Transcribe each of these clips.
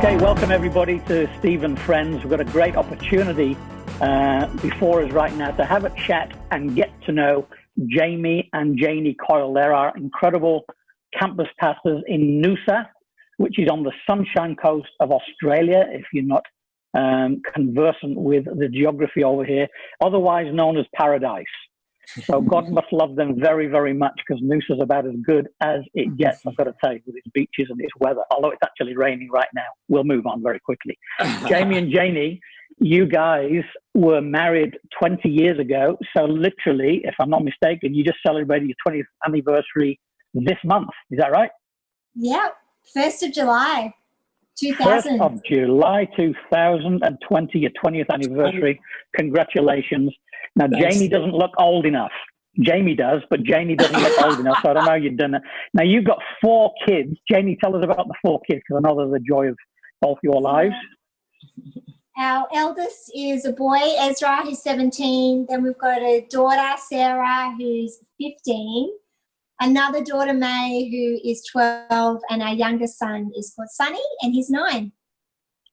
Okay, welcome everybody to Steve and Friends. We've got a great opportunity before us right now to have a chat and get to know Jamie and Janie Coyle. They're our incredible campus pastors in Noosa, which is on the Sunshine Coast of Australia, if you're not conversant with the geography over here, otherwise known as paradise. So God must love them very, very much, because Noosa's about as good as it gets, I've got to tell you, with its beaches and its weather, although it's actually raining right now. We'll move on very quickly. Jamie and Janie, you guys were married 20 years ago. So literally, if I'm not mistaken, you just celebrated your 20th anniversary this month. Is that right? Yeah, 1st of July, 2000. 1st of July 2020, your 20th anniversary. Congratulations. Now, Thanks. Jamie doesn't look old enough. Jamie does, but Jamie doesn't look old enough, so I don't know how you've done it. Now, you've got 4 kids. Jamie, tell us about the 4 kids, because I know they're the joy of both your lives. Our eldest is a boy, Ezra, who's 17. Then we've got a daughter, Sarah, who's 15. Another daughter, May, who is 12. And our youngest son is called Sonny, and he's 9.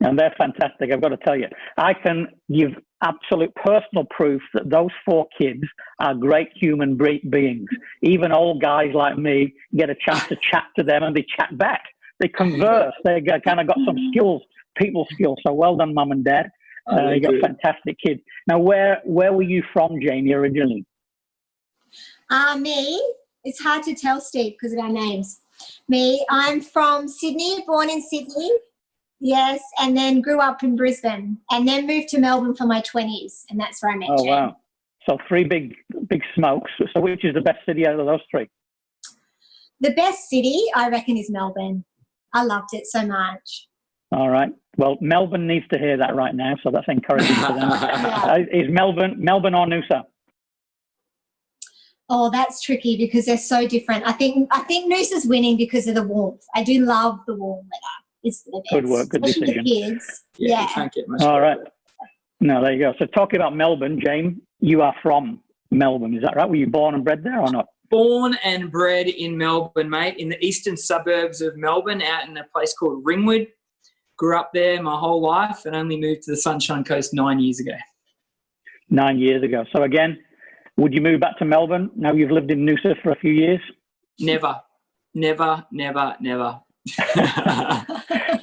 And they're fantastic, I've got to tell you. I can give absolute personal proof that those 4 kids are great human beings. Even old guys like me get a chance to chat to them, and they chat back. They converse. They kind of got some skills, people skills. So well done, Mum and Dad. You got fantastic kids. Now, where were you from, Jamie, originally? Me, it's hard to tell, Steve, because of our names. Me, I'm from Sydney, born in Sydney. Yes, and then grew up in Brisbane, and then moved to Melbourne for my 20s, and that's where I met Jane. Wow. So 3 big smokes. So which is the best city out of those 3? The best city, I reckon, is Melbourne. I loved it so much. All right. Well, Melbourne needs to hear that right now, so that's encouraging for them. Yeah. Is Melbourne or Noosa? Oh, that's tricky because they're so different. I think Noosa's winning because of the warmth. I do love the warm weather. It's the best. Good work, good especially decision. The kids. Yeah, you can't get much All better. right. No, there you go. So talking about Melbourne, James, you are from Melbourne, is that right? Were you born and bred there or not? Born and bred in Melbourne, mate, in the eastern suburbs of Melbourne, out in a place called Ringwood. Grew up there my whole life and only moved to the Sunshine Coast 9 years ago. 9 years ago. So again, would you move back to Melbourne now you've lived in Noosa for a few years? Never.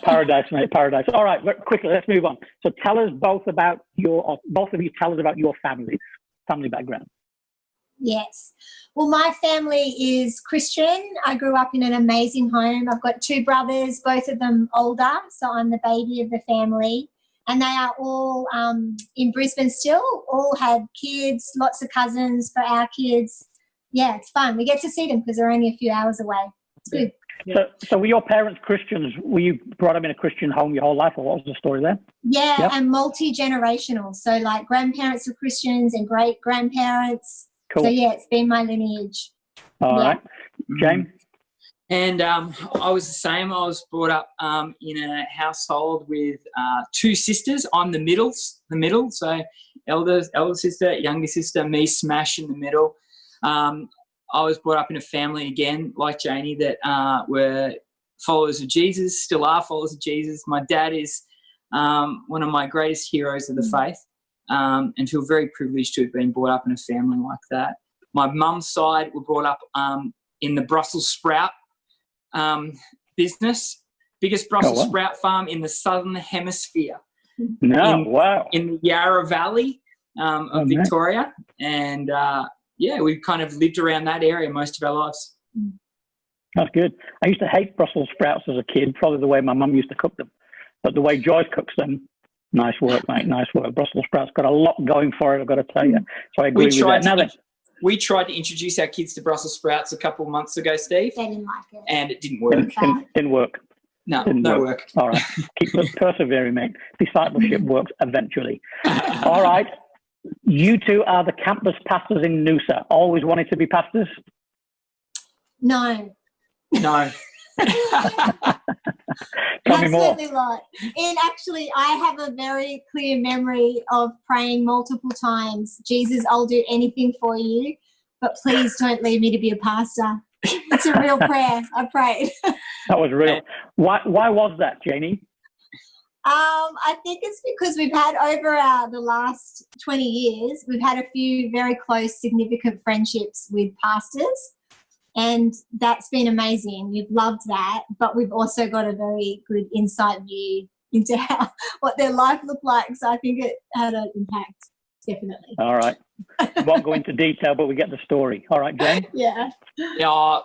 Paradise, mate, paradise. All right, quickly, let's move on. So tell us both of you tell us about your family background. Yes. Well, my family is Christian. I grew up in an amazing home. I've got 2 brothers, both of them older, so I'm the baby of the family. And they are all in Brisbane still, all had kids, lots of cousins for our kids. Yeah, it's fun. We get to see them because they're only a few hours away. It's good. Yeah. So were your parents Christians? Were you brought up in a Christian home your whole life, or what was the story there? Yeah, Yep. and multi-generational. So like grandparents were Christians and great-grandparents. Cool. So, yeah, it's been my lineage. All right. James? And I was the same. I was brought up in a household with 2 sisters. I'm the middle. So elder sister, younger sister, me smash in the middle. I was brought up in a family, again, like Janie, that were followers of Jesus, still are followers of Jesus. My dad is one of my greatest heroes of the faith, and feel very privileged to have been brought up in a family like that. My mum's side were brought up in the Brussels sprout business, biggest Brussels sprout farm in the southern hemisphere. Wow. In the Yarra Valley of Victoria. And we kind of lived around that area most of our lives. That's good. I used to hate Brussels sprouts as a kid, probably the way my mum used to cook them. But the way Joyce cooks them, nice work, mate, nice work. Brussels sprouts got a lot going for it, I've got to tell you. So I agree with that. We tried to introduce our kids to Brussels sprouts a couple of months ago, Steve. They didn't like it. And it didn't work. Didn't work. No work. All right. Keep persevering, mate. Discipleship works eventually. All right. You 2 are the campus pastors in Noosa. Always wanted to be pastors? No. Tell me more. Absolutely not. And actually, I have a very clear memory of praying multiple times, Jesus, I'll do anything for you, but please don't leave me to be a pastor. It's a real prayer. I prayed. That was real. Why was that, Janie? I think it's because we've had over the last 20 years, we've had a few very close, significant friendships with pastors, and that's been amazing. We've loved that, but we've also got a very good insight view into what their life looked like. So I think it had an impact, definitely. All right. Won't go into detail, but we get the story. All right, Jane? Yeah. Yeah,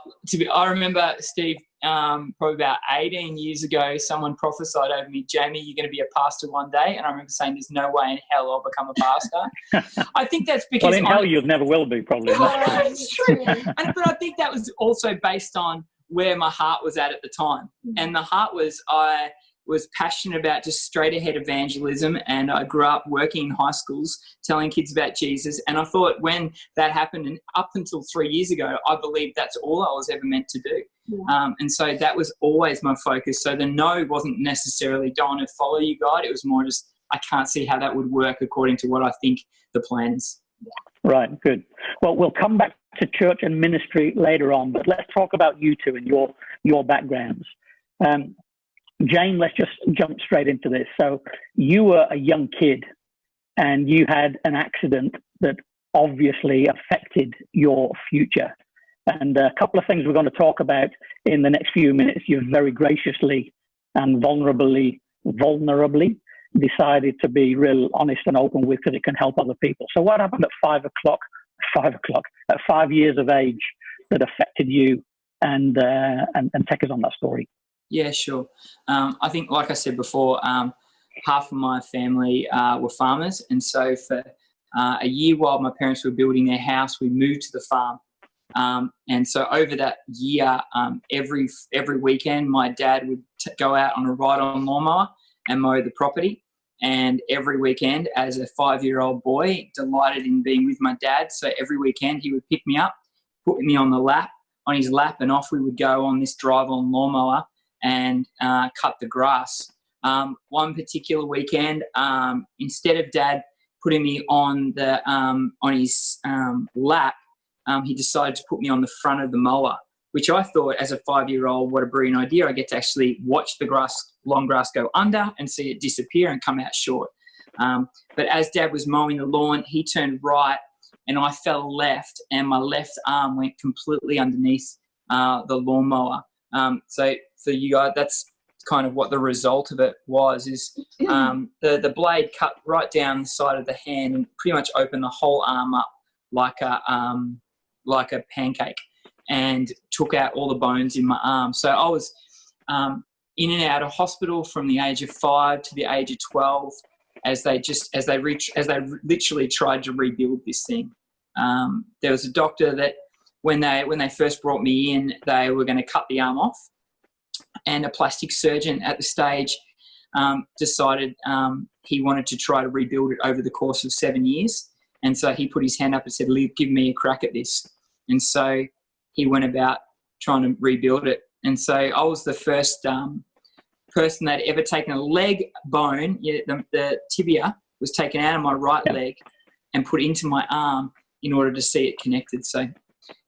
I remember, Steve, probably about 18 years ago, someone prophesied over me, Jamie, you're going to be a pastor one day. And I remember saying, there's no way in hell I'll become a pastor. I think that's because... Well, in hell you never will be, probably. That's true. But I think that was also based on where my heart was at the time. And the heart was, I was passionate about just straight ahead evangelism, and I grew up working in high schools telling kids about Jesus. And I thought when that happened, and up until 3 years ago, I believed that's all I was ever meant to do. Yeah. And so that was always my focus. So the no wasn't necessarily don't want to follow you, God. It was more just I can't see how that would work according to what I think the plan is. Yeah. Right, good. Well, we'll come back to church and ministry later on, but let's talk about you two and your backgrounds. Jane, let's just jump straight into this. So you were a young kid and you had an accident that obviously affected your future. And a couple of things we're going to talk about in the next few minutes, you've very graciously and vulnerably decided to be real honest and open with, because it can help other people. So what happened at 5 years of age that affected you, and take us on that story? Yeah, sure. I think, like I said before, half of my family were farmers. And so for a year while my parents were building their house, we moved to the farm. And so over that year, every weekend, my dad would go out on a ride-on lawnmower and mow the property. And every weekend, as a 5-year-old boy, delighted in being with my dad. So every weekend he would pick me up, put me on his lap, and off we would go on this drive-on lawnmower and cut the grass. One particular weekend, instead of Dad putting me on his lap, he decided to put me on the front of the mower, which I thought, as a 5-year-old, what a brilliant idea. I get to actually watch the long grass go under and see it disappear and come out short. But as Dad was mowing the lawn, he turned right and I fell left, and my left arm went completely underneath the lawnmower. So for you guys, that's kind of what the result of it was, is the blade cut right down the side of the hand and pretty much opened the whole arm up like a pancake, and took out all the bones in my arm. So I was in and out of hospital from the age of 5 to the age of 12 as they literally tried to rebuild this thing. There was a doctor that when they first brought me in, they were going to cut the arm off, and a plastic surgeon at the stage decided he wanted to try to rebuild it over the course of 7 years. And so he put his hand up and said, give me a crack at this. And so he went about trying to rebuild it. And so I was the first person that ever taken a leg bone, the tibia was taken out of my right leg and put into my arm in order to see it connected. So,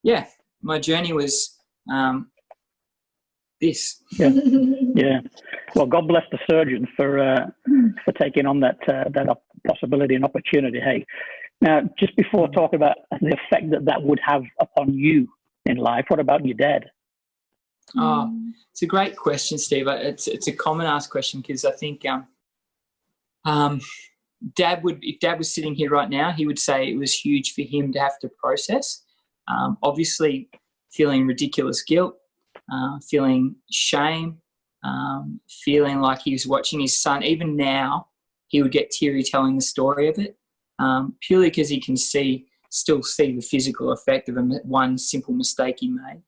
yeah, my journey was this. Yeah. Well, God bless the surgeon for taking on that possibility and opportunity. Hey, now, just before talking about the effect that would have upon you in life, what about your dad? Oh, it's a great question, Steve. It's a common asked question, because I think if Dad was sitting here right now, he would say it was huge for him to have to process. Obviously, feeling ridiculous guilt, feeling shame, feeling like he was watching his son. Even now, he would get teary telling the story of it, purely because he can still see the physical effect of one simple mistake he made.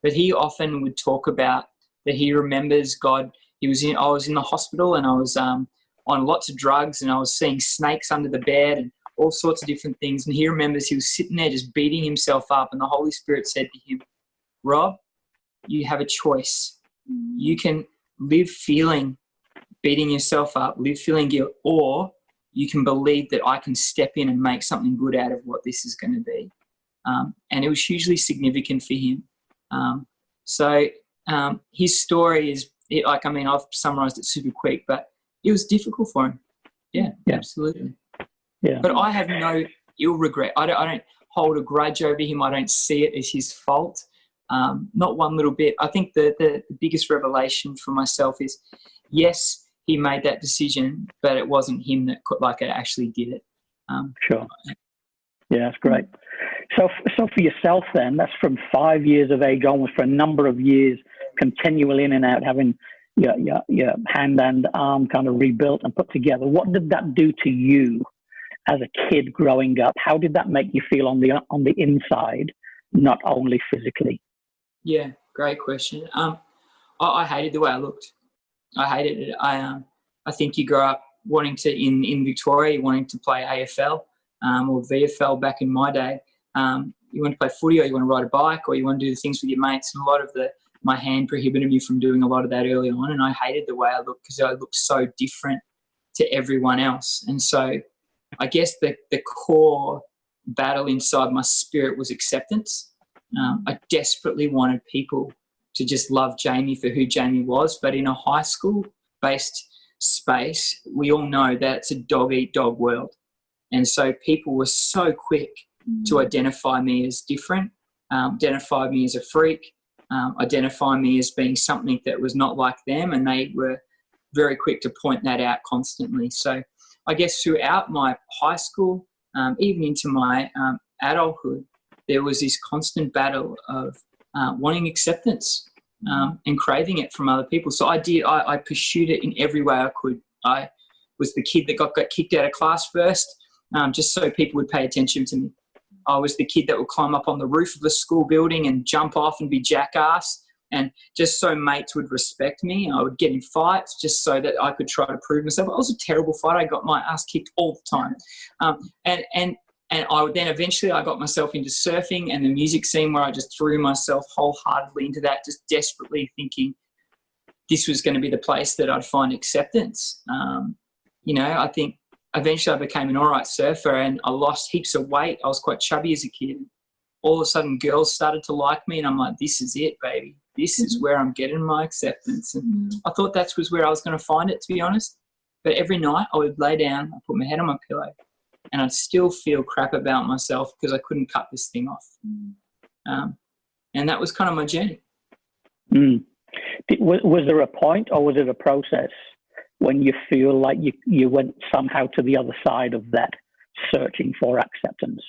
But he often would talk about that he remembers God. I was in the hospital, and I was on lots of drugs, and I was seeing snakes under the bed and all sorts of different things. And he remembers he was sitting there just beating himself up, and the Holy Spirit said to him, Rob, you have a choice. You can live feeling beating yourself up, live feeling guilt, or you can believe that I can step in and make something good out of what this is going to be. And it was hugely significant for him. So his story is, I've summarized it super quick, but it was difficult for him. Yeah, absolutely. Yeah. But I have no ill regret. I don't hold a grudge over him. I don't see it as his fault. Not one little bit. I think the biggest revelation for myself is, yes, he made that decision, but it wasn't him that actually did it. Sure. Yeah, that's great. So for yourself then, that's from 5 years of age onwards, for a number of years, continually in and out, having your hand and arm kind of rebuilt and put together. What did that do to you as a kid growing up? How did that make you feel on the inside, not only physically? Yeah, great question. I hated the way I looked. I hated it. I think you grow up wanting to, in Victoria, wanting to play AFL or VFL back in my day. You want to play footy, or you want to ride a bike, or you want to do the things with your mates. And a lot of my hand prohibited me from doing a lot of that early on, and I hated the way I looked because I looked so different to everyone else. And so I guess the core battle inside my spirit was acceptance. I desperately wanted people to just love Jamie for who Jamie was, but in a high school-based space, we all know that it's a dog-eat-dog world. And so people were so quick to identify me as different, identify me as a freak, identify me as being something that was not like them, and they were very quick to point that out constantly. So I guess throughout my high school, even into my adulthood, there was this constant battle of wanting acceptance and craving it from other people. So I pursued it in every way I could. I was the kid that got kicked out of class first, just so people would pay attention to me. I was the kid that would climb up on the roof of the school building and jump off and be jackass, and just so mates would respect me. I would get in fights just so that I could try to prove myself. I was a terrible fighter. I got my ass kicked all the time. And I would then eventually I got myself into surfing and the music scene, where I just threw myself wholeheartedly into that, just desperately thinking this was going to be the place that I'd find acceptance. I think eventually I became an all right surfer, and I lost heaps of weight. I was quite chubby as a kid. All of a sudden girls started to like me, and I'm like, this is it, baby. This is where I'm getting my acceptance. And I thought that was where I was going to find it, to be honest. But every night I would lay down, I'd put my head on my pillow, and I'd still feel crap about myself because I couldn't cut this thing off. And that was kind of my journey. Was there a point, or was it a process, when you feel like you went somehow to the other side of that, searching for acceptance?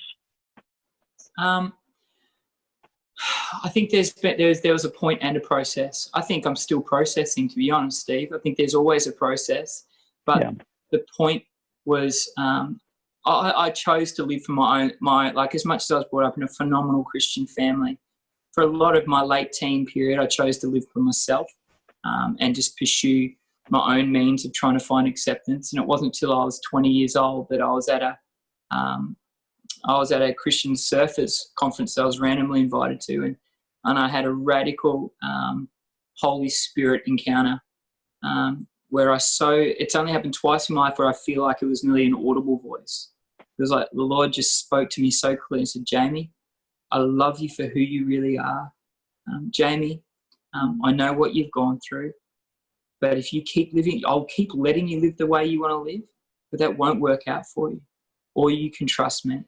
I think there was a point and a process. I think I'm still processing, to be honest, Steve. I think there's always a process. But the point was I chose to live for my as much as I was brought up in a phenomenal Christian family, for a lot of my late teen period, I chose to live for myself and just pursue my own means of trying to find acceptance. And it wasn't until I was 20 years old that I was at a Christian surfers conference that I was randomly invited to, and I had a radical Holy Spirit encounter where it's only happened twice in my life where I feel like it was nearly an audible voice. It was like the Lord just spoke to me so clearly and said, Jamie, I love you for who you really are. Jamie, I know what you've gone through, but if you keep living, I'll keep letting you live the way you want to live, but that won't work out for you. Or you can trust me.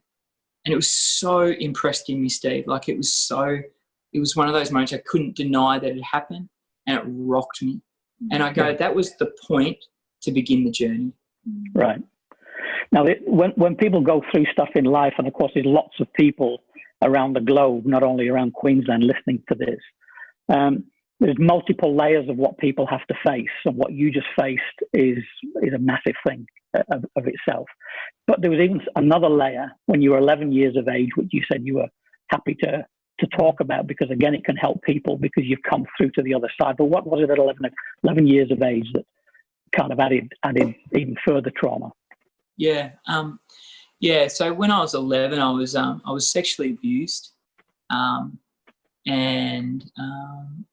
And it was so impressed in me, Steve. Like it was one of those moments I couldn't deny that it happened, and it rocked me. And I go, that was the point to begin the journey. Right. Now, when people go through stuff in life, and of course there's lots of people around the globe, not only around Queensland, listening to this, there's multiple layers of what people have to face, and what you just faced is a massive thing of itself. But there was even another layer when you were 11 years of age, which you said you were happy to talk about, because again, it can help people because you've come through to the other side. But what was it at 11 years of age that kind of added even further trauma? Yeah. So when I was 11, I was sexually abused, and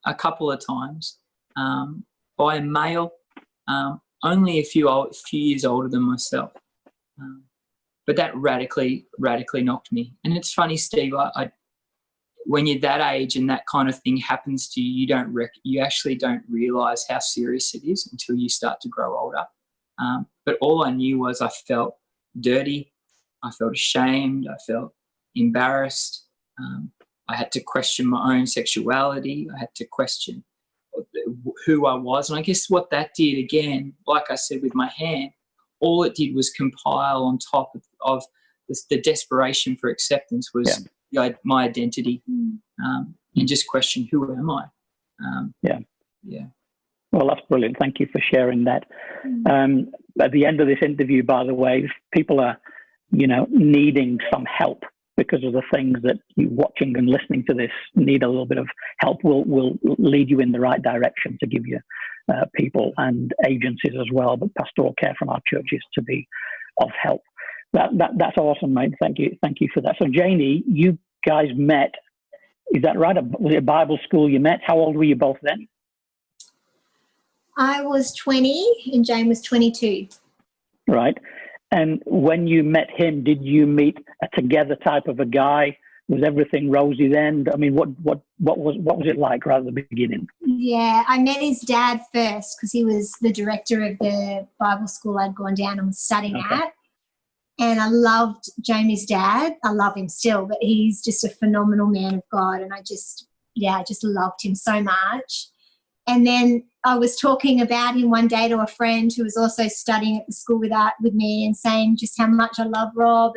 a couple of times by a male, only a few years older than myself. But that radically knocked me. And it's funny, Steve, when you're that age and that kind of thing happens to you, you actually don't realise how serious it is until you start to grow older. But all I knew was I felt dirty. I felt ashamed. I felt embarrassed. I had to question my own sexuality. I had to question who I was. And I guess what that did, again, like I said with my hand, all it did was compile on top of the desperation for acceptance was my identity, and just question, who am I? Yeah. Well, that's brilliant. Thank you for sharing that. At the end of this interview, by the way, if people are, needing some help because of the things that you watching and listening to this need a little bit of help, we'll lead you in the right direction to give you people and agencies as well, but pastoral care from our churches to be of help. That's awesome, mate. Thank you for that. So, Janie, you guys met. Is that right? Was it a Bible school you met? How old were you both then? I was 20 and Jane was 22. Right. And when you met him, did you meet a together type of a guy? Was everything rosy then? I mean, what was it like right at the beginning? Yeah, I met his dad first because he was the director of the Bible school I'd gone down and was studying at. And I loved Jamie's dad. I love him still, but he's just a phenomenal man of God. And I just loved him so much. And then I was talking about him one day to a friend who was also studying at the school with me and saying just how much I love Rob.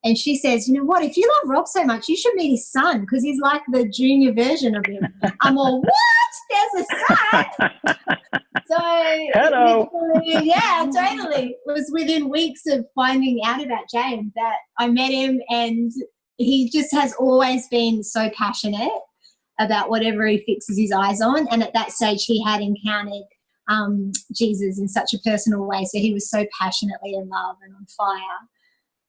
And she says, you know what, if you love Rob so much, you should meet his son because he's like the junior version of him. I'm all, what? There's a son? So, hello. Yeah, totally. It was within weeks of finding out about James that I met him, and he just has always been so passionate about whatever he fixes his eyes on. And at that stage, he had encountered Jesus in such a personal way. So he was so passionately in love and on fire.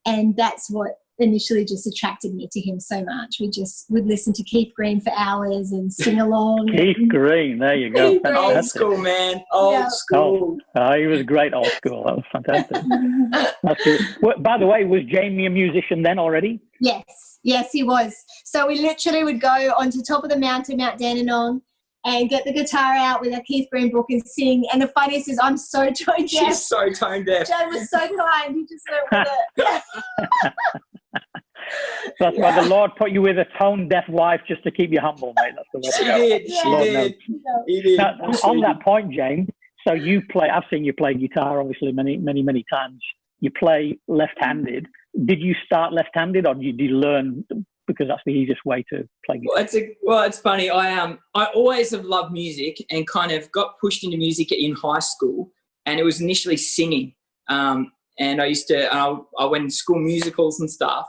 And that's what initially just attracted me to him so much. We just would listen to Keith Green for hours and sing along. Keith Green, there you go. Old school, man. Old school. Oh, he was great old school. That was fantastic. That's good. Well, by the way, was Jamie a musician then already? Yes, he was. So we literally would go onto top of the mountain, Mount Dandenong, and get the guitar out with a Keith Green book and sing. And the funniest is I'm so tone deaf. She's so tone deaf. Jane was so kind. He just went with it. That's why the Lord put you with a tone-deaf wife just to keep you humble, mate. That's the way He did. Now, on that point, Jane, so you play, I've seen you play guitar, obviously, many, many, many times. You play left-handed. Did you start left-handed or did you learn because that's the easiest way to play guitar? Well, it's funny. I always have loved music and kind of got pushed into music in high school, and it was initially singing. And I went to school musicals and stuff.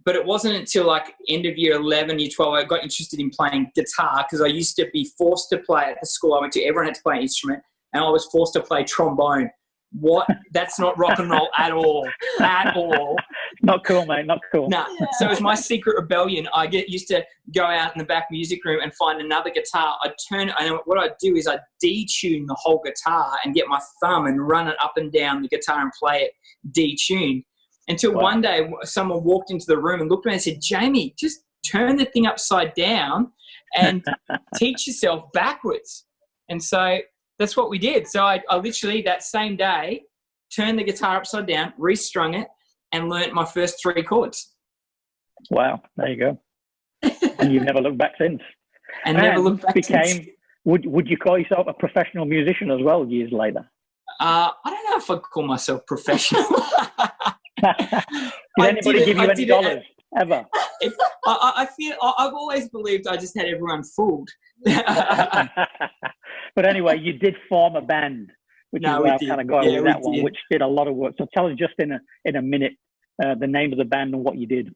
But it wasn't until like end of year 11, year 12, I got interested in playing guitar because I used to be forced to play at the school I went to. Everyone had to play an instrument, and I was forced to play trombone. What? That's not rock and roll at all. At all. Not cool, mate. Not cool. No. So it was my secret rebellion. I used to go out in the back music room and find another guitar. I'd turn it, and what I'd do is I'd detune the whole guitar and get my thumb and run it up and down the guitar and play it detuned. Until one day someone walked into the room and looked at me and said, Jamie, just turn the thing upside down and teach yourself backwards. And so that's what we did. So I literally that same day turned the guitar upside down, restrung it, and learnt my first 3 chords. Wow, there you go. And you've never looked back since. And never looked back since. Would you call yourself a professional musician as well years later? I don't know if I'd call myself professional. Did anybody give you any dollars ever? I feel I've always believed I just had everyone fooled. But anyway, you did form a band, which is where I'm kind of going with that one, which did a lot of work. So tell us just in a minute the name of the band and what you did.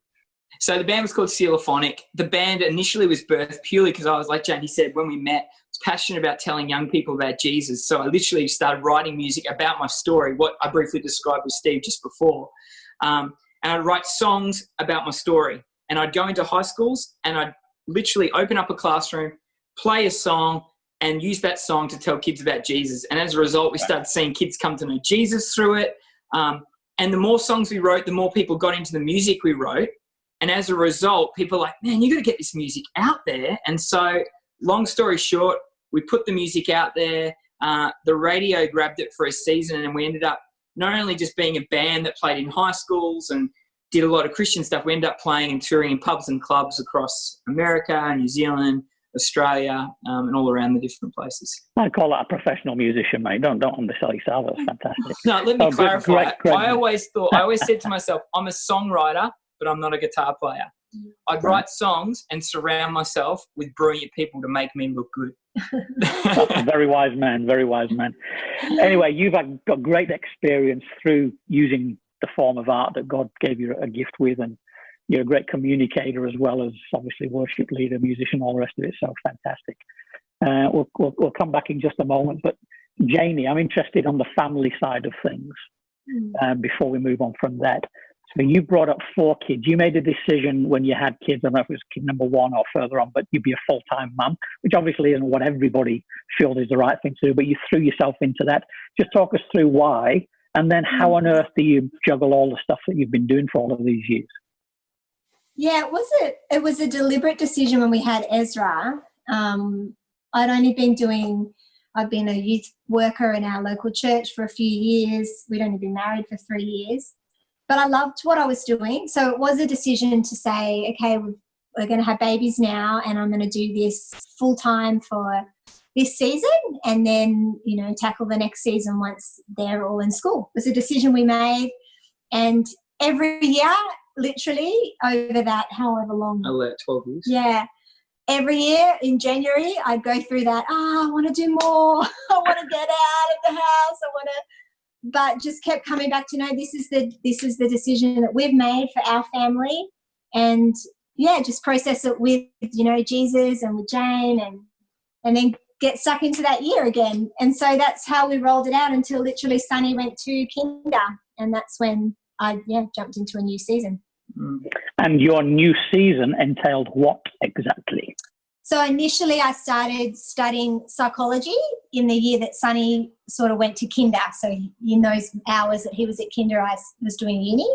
So the band was called Celophonic. The band initially was birthed purely because I was, like Janie said, when we met, I was passionate about telling young people about Jesus. So I literally started writing music about my story, what I briefly described with Steve just before. And I'd write songs about my story. And I'd go into high schools and I'd literally open up a classroom, play a song, and use that song to tell kids about Jesus. And as a result, we started seeing kids come to know Jesus through it. And the more songs we wrote, the more people got into the music we wrote. And as a result, people were like, man, you got to get this music out there. And so, long story short, we put the music out there. The radio grabbed it for a season, and we ended up not only just being a band that played in high schools and did a lot of Christian stuff, we ended up playing and touring in pubs and clubs across America, New Zealand, Australia, and all around the different places. I call that a professional musician, mate. Don't undersell yourself. That's fantastic. No, let me clarify. Great. I always said to myself, I'm a songwriter, but I'm not a guitar player. I'd write songs and surround myself with brilliant people to make me look good. That's a very wise man, very wise man. Anyway, you've got great experience through using the form of art that God gave you a gift with, and you're a great communicator as well as obviously worship leader, musician, all the rest of it. So fantastic. We'll come back in just a moment. But Janie, I'm interested on the family side of things before we move on from that. So you brought up 4 kids. You made a decision when you had kids, I don't know if it was kid number 1 or further on, but you'd be a full-time mum, which obviously isn't what everybody feels is the right thing to do, but you threw yourself into that. Just talk us through why, and then how on earth do you juggle all the stuff that you've been doing for all of these years? Yeah, it was a deliberate decision when we had Ezra. I've been a youth worker in our local church for a few years. We'd only been married for 3 years. But I loved what I was doing. So it was a decision to say, okay, we're going to have babies now, and I'm going to do this full-time for this season, and then, tackle the next season once they're all in school. It was a decision we made. And every year, literally, over that however long. 12 years. Yeah. Every year in January, I'd go through that, I want to do more. I want to get out of the house. But just kept coming back to, no, this is the decision that we've made for our family. And, just process it with, Jesus and with Jane, and then get stuck into that year again. And so that's how we rolled it out until literally Sonny went to kinder. And that's when I jumped into a new season. And your new season entailed what exactly? So initially I started studying psychology in the year that Sonny sort of went to kinder. So in those hours that he was at kinder, I was doing uni,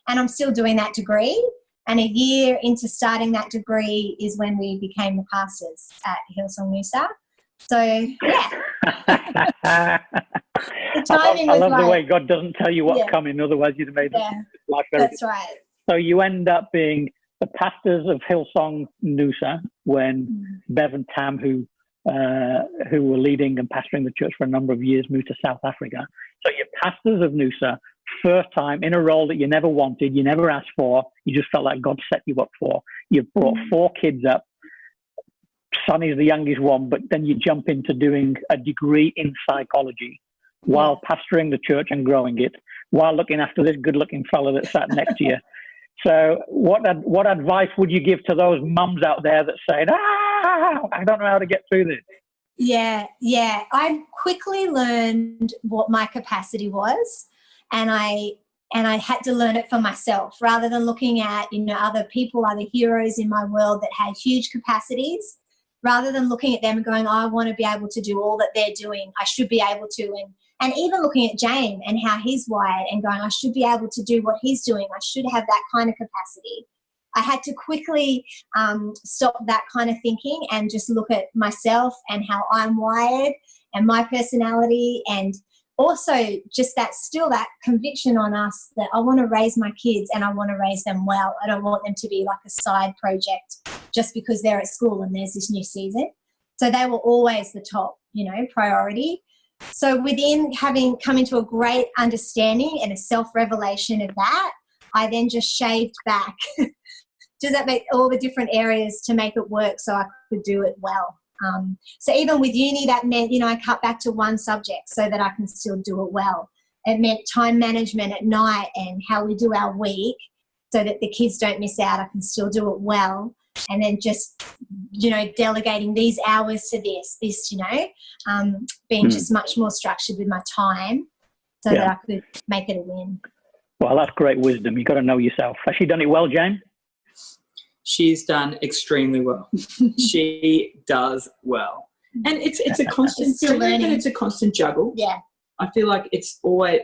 and I'm still doing that degree. And a year into starting that degree is when we became the pastors at Hillsong Noosa. So, yeah. The timing I love was the way God doesn't tell you what's coming, otherwise you'd have made life very That's right. So you end up being the pastors of Hillsong Noosa when Bev and Tam, who were leading and pastoring the church for a number of years, moved to South Africa. So you're pastors of Noosa, first time in a role that you never wanted, you never asked for, you just felt like God set you up for. You've brought 4 kids up. Sonny's the youngest one, but then you jump into doing a degree in psychology while pastoring the church and growing it, while looking after this good-looking fella that sat next to you. So what advice would you give to those mums out there that say, I don't know how to get through this? Yeah. I quickly learned what my capacity was, and I had to learn it for myself rather than looking at, other people, other heroes in my world that had huge capacities, rather than looking at them and going, I want to be able to do all that they're doing. I should be able to. And even looking at Jane and how he's wired and going, I should be able to do what he's doing. I should have that kind of capacity. I had to quickly stop that kind of thinking and just look at myself and how I'm wired and my personality, and also just that conviction on us that I want to raise my kids and I want to raise them well. I don't want them to be like a side project just because they're at school and there's this new season. So they were always the top, priority. So within having come into a great understanding and a self-revelation of that, I then just shaved back just that make all the different areas to make it work so I could do it well. So even with uni, that meant, I cut back to one subject so that I can still do it well. It meant time management at night and how we do our week so that the kids don't miss out. I can still do it well. And then just, delegating these hours to this, being just much more structured with my time so that I could make it a win. Well, that's great wisdom. You've got to know yourself. Has she done it well, Jane? She's done extremely well. She does well. And it's a constant, still learning. It's a constant juggle. Yeah. I feel like it's always,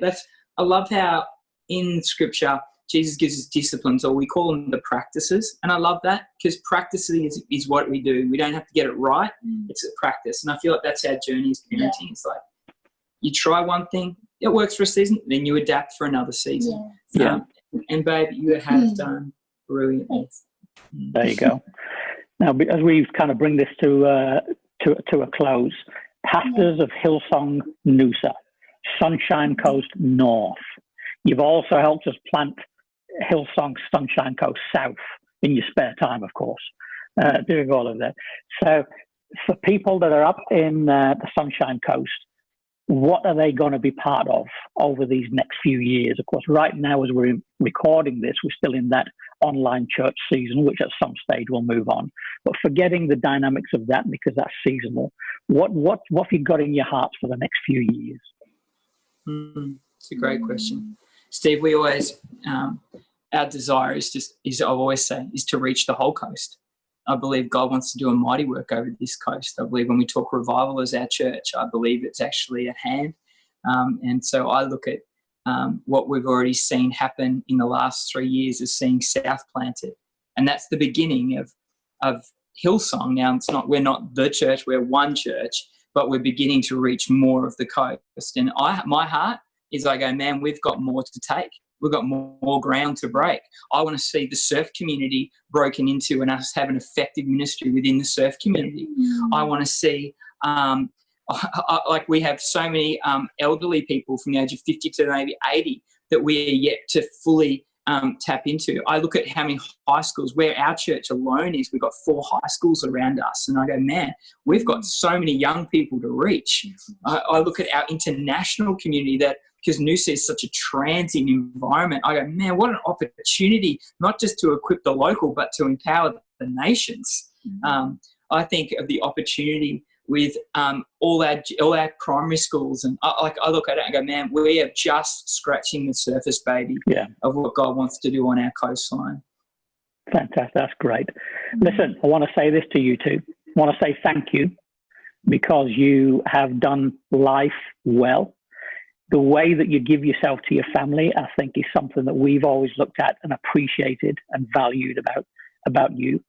I love how in Scripture, Jesus gives us disciplines, or we call them the practices. And I love that because practicing is what we do. We don't have to get it right. It's a practice. And I feel like that's our journey as parenting. It's like You try one thing, it works for a season, then you adapt for another season. Yeah. And babe, you have done brilliantly. There you go. Now, as we kind of bring this to a close, pastors of Hillsong Noosa, Sunshine Coast North. You've also helped us plant Hillsong Sunshine Coast South in your spare time, of course, doing all of that. So for people that are up in the Sunshine Coast, what are they going to be part of over these next few years? Of course, right now, as we're recording this, we're still in that online church season, which at some stage will move on. But forgetting the dynamics of that, because that's seasonal, what have you got in your hearts for the next few years? It's a great question, Steve. We always, our desire is I always say, is to reach the whole coast. I believe God wants to do a mighty work over this coast. I believe when we talk revival as our church, I believe it's actually at hand. And so I look at what we've already seen happen in the last 3 years as seeing South planted. And that's the beginning of Hillsong. Now, we're not the church, we're one church, but we're beginning to reach more of the coast. And my heart is I go, man, we've got more to take. We've got more ground to break. I want to see the surf community broken into and us have an effective ministry within the surf community. I want to see, like we have so many elderly people from the age of 50 to maybe 80 that we are yet to fully tap into. I look at how many high schools, where our church alone is, we've got 4 high schools around us. And I go, man, we've got so many young people to reach. I look at our international community because Noosa is such a transient environment. I go, man, what an opportunity, not just to equip the local, but to empower the nations. I think of the opportunity with all our primary schools. And I look at it and go, man, we are just scratching the surface, baby, of what God wants to do on our coastline. Fantastic. That's great. Listen, I want to say this to you two. I want to say thank you because you have done life well. The way that you give yourself to your family, I think, is something that we've always looked at and appreciated and valued about you.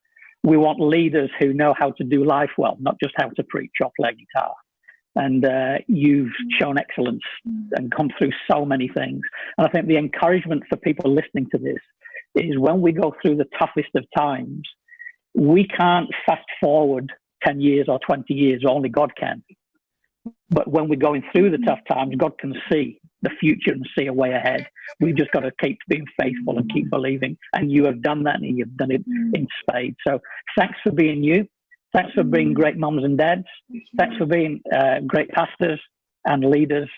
We want leaders who know how to do life well, not just how to preach or play guitar. And you've shown excellence and come through so many things. And I think the encouragement for people listening to this is when we go through the toughest of times, we can't fast forward 10 years or 20 years, only God can. But when we're going through the tough times, God can see the future and see a way ahead. We've just got to keep being faithful and keep believing. And you have done that, and you've done it in spades. So thanks for being you. Thanks for being great mums and dads. Thanks for being great pastors and leaders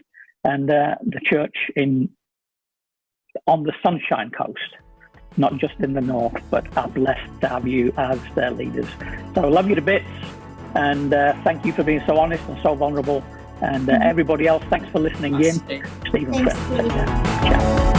and the church on the Sunshine Coast, not just in the north, but are blessed to have you as their leaders. So I love you to bits. And thank you for being so honest and so vulnerable. And everybody else, thanks for listening in. Stephen Friend. Ciao.